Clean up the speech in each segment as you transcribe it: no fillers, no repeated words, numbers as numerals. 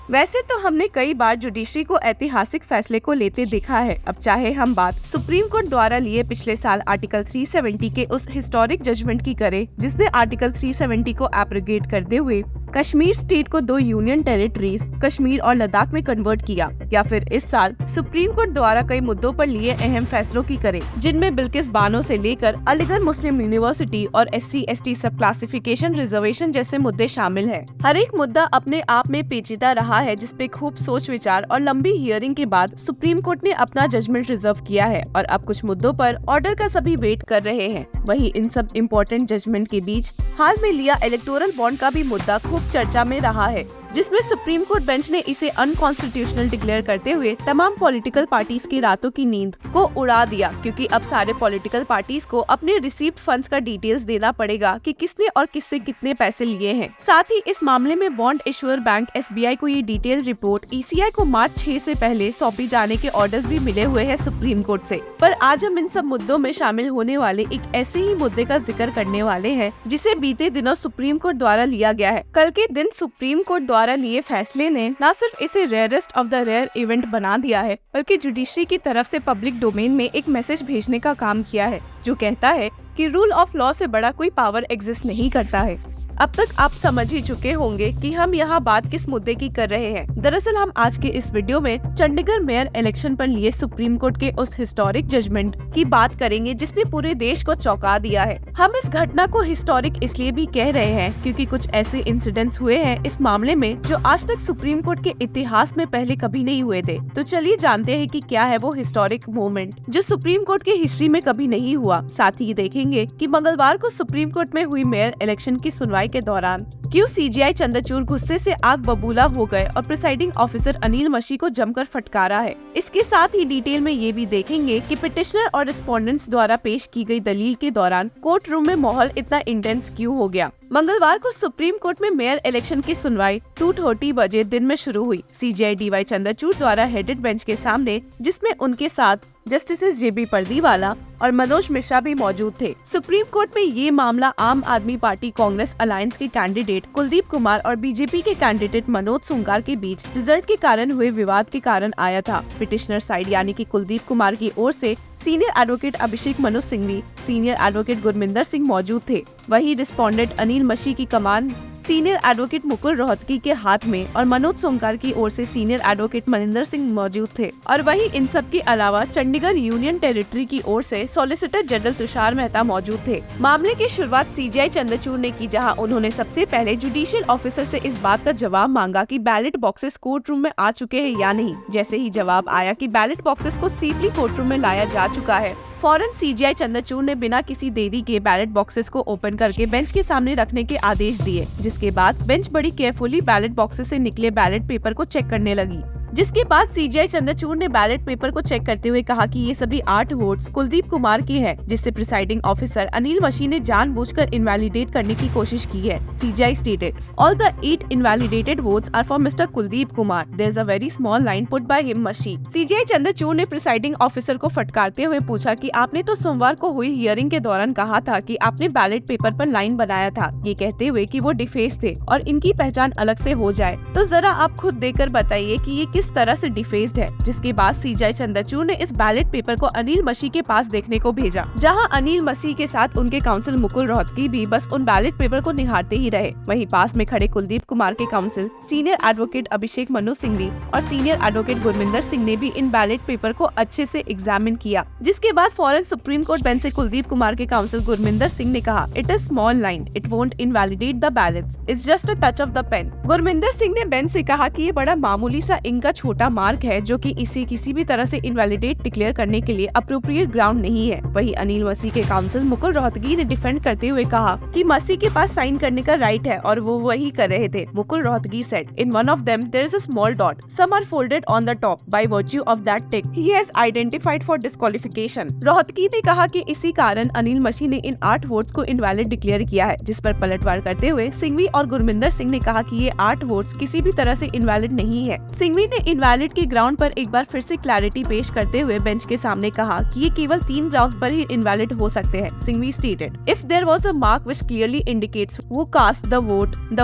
वैसे तो हमने कई बार जुडिशरी को ऐतिहासिक फैसले को लेते देखा है। अब चाहे हम बात सुप्रीम कोर्ट द्वारा लिए पिछले साल आर्टिकल 370 के उस हिस्टोरिक जजमेंट की करें, जिसने आर्टिकल 370 को एब्रोगेट करते हुए कश्मीर स्टेट को 2 यूनियन टेरिटरीज कश्मीर और लद्दाख में कन्वर्ट किया, या फिर इस साल सुप्रीम कोर्ट द्वारा कई मुद्दों पर लिए अहम फैसलों की करें, जिनमें बिल्किस बानो से लेकर अलीगढ़ मुस्लिम यूनिवर्सिटी और SC/ST सब क्लासिफिकेशन रिजर्वेशन जैसे मुद्दे शामिल हैं। हर एक मुद्दा अपने आप में पेचीदा रहा है, जिसपे खूब सोच विचार और लंबी हियरिंग के बाद सुप्रीम कोर्ट ने अपना जजमेंट रिजर्व किया है और अब कुछ मुद्दों पर ऑर्डर का सभी वेट कर रहे हैं। वहीं इन सब इम्पोर्टेंट जजमेंट के बीच हाल में लिया इलेक्टोरल बॉन्ड का भी मुद्दा खूब चर्चा में रहा है, जिसमें सुप्रीम कोर्ट बेंच ने इसे अनकॉन्स्टिट्यूशनल डिक्लेयर करते हुए तमाम पॉलिटिकल पार्टीज की रातों की नींद को उड़ा दिया, क्योंकि अब सारे पॉलिटिकल पार्टीज को अपने रिसीव्ड फंड्स का डिटेल्स देना पड़ेगा कि किसने और किससे कितने पैसे लिए हैं। साथ ही इस मामले में बॉन्ड इशुअर बैंक SBI को ये डिटेल रिपोर्ट ECI को मार्च 6 से पहले सौंपी जाने के ऑर्डर्स भी मिले हुए हैं सुप्रीम कोर्ट से। पर आज हम इन सब मुद्दों में शामिल होने वाले एक ऐसे ही मुद्दे का जिक्र करने वाले हैं, जिसे बीते दिनों सुप्रीम कोर्ट द्वारा लिया गया है। कल के दिन सुप्रीम कोर्ट द्वारा लिए फैसले ने न सिर्फ इसे rarest of the rare event बना दिया है, बल्कि जुडिशरी की तरफ से पब्लिक डोमेन में एक मैसेज भेजने का काम किया है, जो कहता है कि रूल ऑफ लॉ से बड़ा कोई पावर एग्जिस्ट नहीं करता है। अब तक आप समझ ही चुके होंगे कि हम यहाँ बात किस मुद्दे की कर रहे हैं। दरअसल हम आज के इस वीडियो में चंडीगढ़ मेयर इलेक्शन पर लिए सुप्रीम कोर्ट के उस हिस्टोरिक जजमेंट की बात करेंगे, जिसने पूरे देश को चौंका दिया है। हम इस घटना को हिस्टोरिक इसलिए भी कह रहे हैं क्योंकि कुछ ऐसे इंसिडेंट्स हुए हैं इस मामले में जो आज तक सुप्रीम कोर्ट के इतिहास में पहले कभी नहीं हुए थे। तो चलिए जानते हैं कि क्या है वो हिस्टोरिक मोमेंट जो सुप्रीम कोर्ट की हिस्ट्री में कभी नहीं हुआ। साथ ही देखेंगे कि मंगलवार को सुप्रीम कोर्ट में हुई मेयर इलेक्शन की सुनवाई के दौरान क्यों CJI चंद्रचूड़ गुस्से से आग बबूला हो गए और प्रिसाइडिंग ऑफिसर अनिल मशी को जमकर फटकारा है। इसके साथ ही डिटेल में ये भी देखेंगे कि पिटिशनर और रिस्पोंडेंट्स द्वारा पेश की गई दलील के दौरान कोर्ट रूम में माहौल इतना इंटेंस क्यों हो गया। मंगलवार को सुप्रीम कोर्ट में मेयर इलेक्शन की सुनवाई 2:30 बजे दिन में शुरू हुई। CJI DY चंद्रचूड़ द्वारा हेडेड बेंच के सामने, जिसमें उनके साथ जस्टिस JB पर्दीवाला और मनोज मिश्रा भी मौजूद थे। सुप्रीम कोर्ट में ये मामला आम आदमी पार्टी कांग्रेस अलायंस के कैंडिडेट कुलदीप कुमार और BJP के कैंडिडेट मनोज सुंगार के बीच रिजल्ट के कारण हुए विवाद के कारण आया था। पिटिशनर साइड यानी कि कुलदीप कुमार की ओर से senior advocate Abhishek Manu Singhvi, senior advocate Gurminder Singh मौजूद थे। वहीं रिस्पोंडेंट अनिल मशी की कमान सीनियर एडवोकेट मुकुल रोहतगी के हाथ में और मनोज सोमकार की ओर से सीनियर एडवोकेट मनिंदर सिंह मौजूद थे। और वहीं इन सब के अलावा चंडीगढ़ यूनियन टेरिटरी की ओर से सॉलिसिटर जनरल तुषार मेहता मौजूद थे। मामले की शुरुआत CJI चंद्रचूड़ ने की, जहां उन्होंने सबसे पहले जुडिशियल ऑफिसर से इस बात का जवाब मांगा कि बैलेट बॉक्सेस कोर्ट रूम में आ चुके हैं या नहीं। जैसे ही जवाब आया कि बैलेट बॉक्सेस को सेफली कोर्ट रूम में लाया जा चुका है, फौरन CJI चंद्रचूड़ ने बिना किसी देरी के बैलेट बॉक्सेस को ओपन करके बेंच के सामने रखने के आदेश दिए, जिसके बाद बेंच बड़ी केयरफुली बैलेट बॉक्सेस से निकले बैलेट पेपर को चेक करने लगी। जिसके बाद CJI चंद्रचूड़ ने बैलेट पेपर को चेक करते हुए कहा कि ये सभी 8 वोट्स कुलदीप कुमार के हैं, जिससे प्रिसाइडिंग ऑफिसर अनिल मशी ने जानबूझकर इनवैलिडेट करने की कोशिश की है। CJI stated, all the 8 invalidated votes are for Mr. Kuldeep Kumar. There's a very small line put by him मशी। CJI चंद्रचूड़ ने प्रिसाइडिंग ऑफिसर को फटकारते हुए पूछा कि आपने तो सोमवार को हुई हियरिंग के दौरान कहा था कि आपने बैलेट पेपर पर लाइन बनाया था, ये कहते हुए कि वो डिफेस थे और इनकी पहचान अलग से हो जाए। तो जरा आप खुद देखकर बताइए कि ये किस तरह से डिफेस्ड है। जिसके बाद CJI चंद्रचूड़ ने इस बैलेट पेपर को अनिल मशी के पास देखने को भेजा, जहां अनिल मसी के साथ उनके काउंसिल मुकुल रोहतगी भी बस उन बैलेट पेपर को निहारते ही रहे। वहीं पास में खड़े कुलदीप कुमार के council senior advocate Abhishek Manu Singhvi और सीनियर एडवोकेट गुरमिंदर सिंह ने भी इन बैलेट पेपर को अच्छे से एग्जामिन किया। जिसके बाद फौरन सुप्रीम कोर्ट बेंच से कुलदीप कुमार के काउंसिल गुरमिंदर सिंह ने कहा, it is small line, it won't invalidate the ballots, it's just a touch of the pen. Gurminder Singh ने बेंच से कहा कि ये बड़ा मामूली सा इंक का छोटा मार्क है, जो कि इसे किसी भी तरह से इनवैलिडेट डिक्लेयर करने के लिए अप्रोप्रिएट ग्राउंड नहीं है। वहीं अनिल मसी के काउंसिल मुकुल रोहतगी ने डिफेंड करते हुए कहा कि मसी के पास साइन करने का राइट है और वो वही कर रहे थे। Mukul Rohatgi said, in one of them there is a small dot, some are folded on the top, by virtue of that tick he has identified for disqualification. Rohatgi ने कहा कि इसी कारण अनिल मसी ने इन 8 वोट्स को इनवैलिड डिक्लेयर किया है, जिस पर पलटवार करते हुए सिंघवी और गुरमिंदर सिंह ने कहा कि ये 8 वोट्स किसी भी तरह से इनवैलिड नहीं है। सिंघवी ने इनवैलिड के ग्राउंड पर एक बार फिर से क्लैरिटी पेश करते हुए बेंच के सामने कहा कि ये केवल 3 ग्राउंड पर ही इनवैलिड हो सकते हैं। Singhvi stated, if there was a mark which clearly indicates who cast the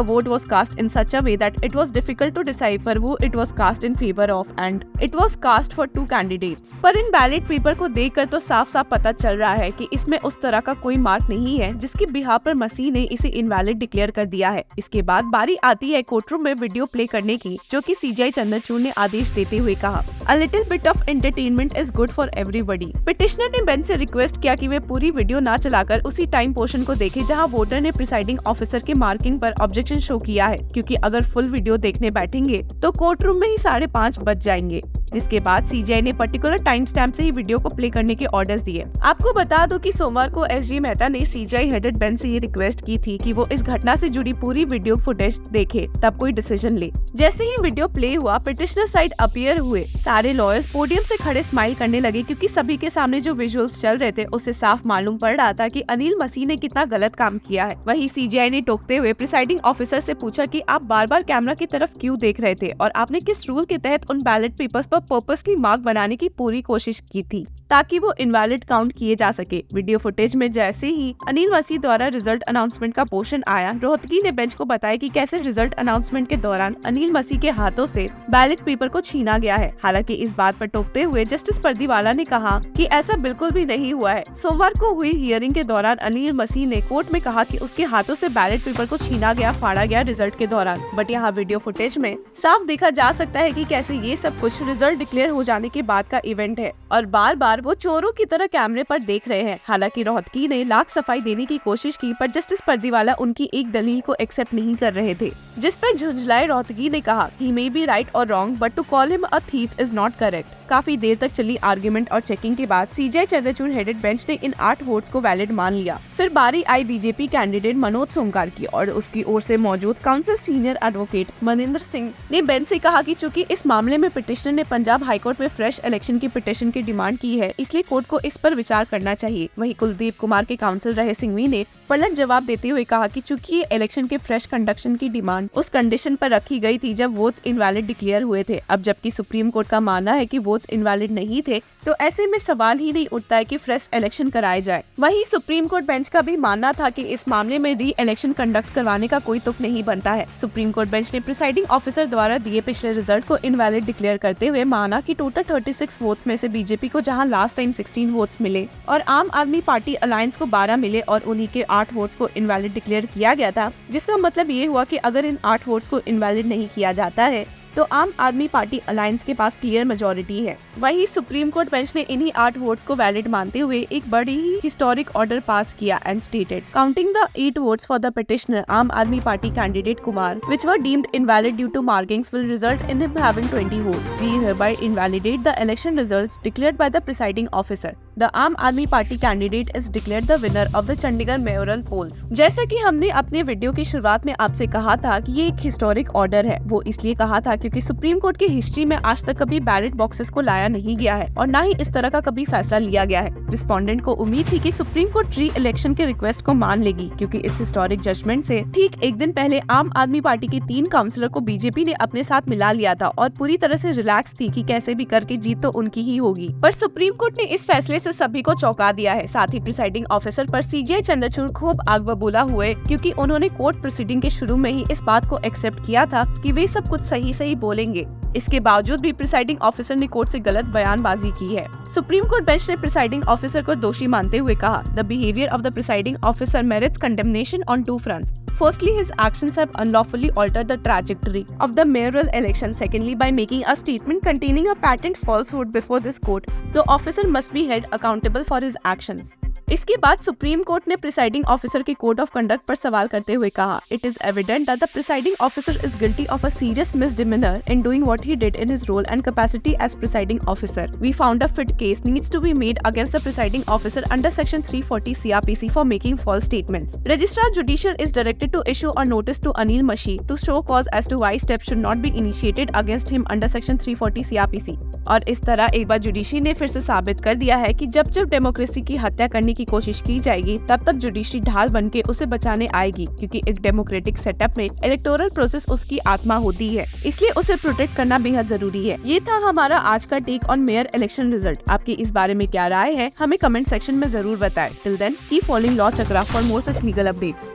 vote was cast in such a way that it was difficult to decipher who it was cast in favor of and it was cast for 2 candidates। पर इन ballot paper को देखकर तो साफ साफ पता चल रहा है कि इसमें उस तरह का कोई मार्क नहीं है जिसकी बिहाफ पर मसीह ने इसे इनवैलिड डिक्लेयर कर दिया है। इसके बाद बारी आती है कोर्टरूम में वीडियो प्ले करने की, जो कि सीजीआई चंद्रचूड़ ने आदेश देते हुए कहा, A little bit of entertainment is good for everybody। Petitioner ने बेंच से रिक्वेस्ट किया कि वे पूरी वीडियो ना चलाकर उसी टाइम पोर्शन को देखें जहां वोटर ने प्रिसाइडिंग ऑफिसर के मार्किंग पर ऑब्जेक्शन शो किया है, क्योंकि अगर फुल वीडियो देखने बैठेंगे तो कोर्टरूम में ही 5:30 बज जाएंगे। जिसके बाद सीजीआई ने पर्टिकुलर टाइम स्टैम्प से ही वीडियो को प्ले करने के ऑर्डर्स दिए। आपको बता दो कि सोमवार को एसजी मेहता ने सीजीआई हेडेड बेंच से ये रिक्वेस्ट की थी कि वो इस घटना से जुड़ी पूरी वीडियो फुटेज देखे तब कोई डिसीजन ले। जैसे ही वीडियो प्ले हुआ, पिटिशनर साइड अपीयर हुए सारे लॉयर्स पोडियम से खड़े स्माइल करने लगे, क्योंकि सभी के सामने जो विजुअल्स चल रहे थे उससे साफ मालूम पड़ रहा था कि अनिल मसीह ने कितना गलत काम किया है। वहीं सीजीआई ने टोकते हुए प्रिसाइडिंग ऑफिसर से पूछा कि आप बार बार कैमरा की तरफ क्यों देख रहे थे और आपने किस रूल के तहत उन बैलेट पेपर्स पर पर्पसली मार्क बनाने की पूरी कोशिश की थी ताकि वो इनवैलिड काउंट किए जा सके। वीडियो फुटेज में जैसे ही अनिल मसीह द्वारा रिजल्ट अनाउंसमेंट का पोर्शन आया, रोहतगी ने बेंच को बताया कि कैसे रिजल्ट अनाउंसमेंट के दौरान अनिल मसीह के हाथों से बैलेट पेपर को छीना गया है। हालांकि इस बात पर टोकते हुए जस्टिस परदीवाला ने कहा कि ऐसा बिल्कुल भी नहीं हुआ है। सोमवार को हुई हियरिंग के दौरान अनिल मसीह ने कोर्ट में कहा कि उसके हाथों से बैलेट पेपर को छीना गया, फाड़ा गया रिजल्ट के दौरान। बट यहाँ वीडियो फुटेज में साफ देखा जा सकता है कि कैसे ये सब कुछ रिजल्ट डिक्लेयर हो जाने के बाद का इवेंट है और बार बार वो चोरों की तरह कैमरे पर देख रहे हैं। हालांकि रोहतगी ने लाख सफाई देने की कोशिश की, पर जस्टिस परदीवाला उनकी एक दलील को एक्सेप्ट नहीं कर रहे थे, जिस पर झुंझलाए रोहतगी ने कहा, he may be right or wrong, but to call him a thief is not correct। काफी देर तक चली आर्ग्यूमेंट और चेकिंग के बाद सीजीआई चंद्रचूड़ हेडेड बेंच ने इन 8 वोट्स को वैलिड मान लिया। फिर बारी आई बीजेपी कैंडिडेट मनोज सोमकार की और उसकी ओर से मौजूद council senior advocate Maninder Singh ने बेंच से कहा कि चूंकि इस मामले में पिटिशनर ने पंजाब हाईकोर्ट में फ्रेश इलेक्शन की पिटिशन की डिमांड की है, इसलिए कोर्ट को इस पर विचार करना चाहिए। वहीं कुलदीप कुमार के काउंसिल रहे सिंघवी ने पलट जवाब देते हुए कहा कि चूंकि ये इलेक्शन के फ्रेश कंडक्शन की डिमांड उस कंडीशन पर रखी गई थी जब वोट्स इनवैलिड डिक्लेयर हुए थे, अब जबकि सुप्रीम कोर्ट का मानना है कि वोट्स इनवैलिड नहीं थे, तो ऐसे में सवाल ही नहीं उठता है कि फ्रेश इलेक्शन कराए जाए। वहीं सुप्रीम कोर्ट बेंच का भी मानना था कि इस मामले में री इलेक्शन कंडक्ट करवाने का कोई तुक नहीं बनता है। सुप्रीम कोर्ट बेंच ने प्रिसाइडिंग ऑफिसर द्वारा दिए पिछले रिजल्ट को इनवैलिड डिक्लेयर करते हुए माना कि टोटल 36 वोट्स में से बीजेपी को जहां लास्ट टाइम 16 वोट्स मिले और आम आदमी पार्टी अलायंस को 12 मिले और उन्हीं के 8 वोट्स को इनवैलिड डिक्लेयर किया गया था, जिसका मतलब ये हुआ कि अगर इन 8 वोट्स को इनवैलिड नहीं किया जाता है तो आम आदमी पार्टी अलायंस के पास क्लियर मेजोरिटी है। वहीं सुप्रीम कोर्ट बेंच ने इन्हीं 8 वोट्स को वैलिड मानते हुए एक बड़ी ही हिस्टोरिक ऑर्डर पास किया and stated, counting the 8 votes for the petitioner आम Aadmi Party candidate Kumar which were deemed invalid due to markings will result in him having 20 votes। We hereby invalidate the election results declared by the presiding officer। The Aam Aadmi Party candidate is declared the winner of the Chandigarh mayoral polls। जैसा कि हमने अपने video की शुरुआत में आपसे कहा था कि ये एक हिस्टोरिक ऑर्डर है, वो इसलिए कहा था क्योंकि सुप्रीम कोर्ट की हिस्ट्री में आज तक कभी बैलेट बॉक्सेस को लाया नहीं गया है और न ही इस तरह का कभी फैसला लिया गया है। रिस्पोंडेंट को उम्मीद थी कि सुप्रीम कोर्ट री इलेक्शन के रिक्वेस्ट को मान लेगी, क्योंकि इस हिस्टोरिक जजमेंट से ठीक एक दिन पहले आम आदमी पार्टी के 3 काउंसिलर को बीजेपी ने अपने साथ मिला लिया था और पूरी तरह से रिलैक्स थी कि कैसे भी करके जीत तो उनकी ही होगी। पर सुप्रीम कोर्ट ने इस फैसले से सभी को चौंका दिया है। साथ ही प्रिसाइडिंग ऑफिसर पर सीजीआई चंद्रचूड़ खूब आग बबूला हुए, क्योंकि उन्होंने कोर्ट प्रोसीडिंग के शुरू में ही इस बात को एक्सेप्ट किया था कि वे सब कुछ सही सही बोलेंगे। इसके बावजूद भी प्रिसाइडिंग ऑफिसर ने कोर्ट से गलत बयानबाजी की है। सुप्रीम कोर्ट बेंच ने प्रिसाइडिंग ऑफिसर को दोषी मानते हुए कहा, the behaviour of the presiding officer merits condemnation on 2 fronts। Firstly, his actions have unlawfully altered the trajectory of the mayoral election. Secondly, by making a statement containing a patent falsehood before this court, the officer must be held accountable for his actions। इसके बाद supreme court ने presiding officer के code of conduct पर सवाल करते हुए कहा, it is evident that the presiding officer is guilty of a serious misdemeanour in doing what he did in his role and capacity as presiding officer. We found a fit case needs to be made against the presiding officer under section 340 CRPC for making false statements. Registrar judicial is directed to issue a notice to Anil Masih to show cause as to why steps should not be initiated against him under section 340 CRPC। और इस तरह एक बार judiciary ने फिर से साबित कर दिया है कि जब जब डेमोक्रेसी की हत्या करने की की कोशिश की जाएगी तब तक जुडिशरी ढाल बन के उसे बचाने आएगी, क्योंकि एक डेमोक्रेटिक सेटअप में इलेक्टोरल प्रोसेस उसकी आत्मा होती है, इसलिए उसे प्रोटेक्ट करना बेहद जरूरी है। ये था हमारा आज का take on mayor election result. आपकी इस बारे में क्या राय है, हमें कमेंट सेक्शन में जरूर बताएं। Till then keep following Law Chakra for more such legal updates.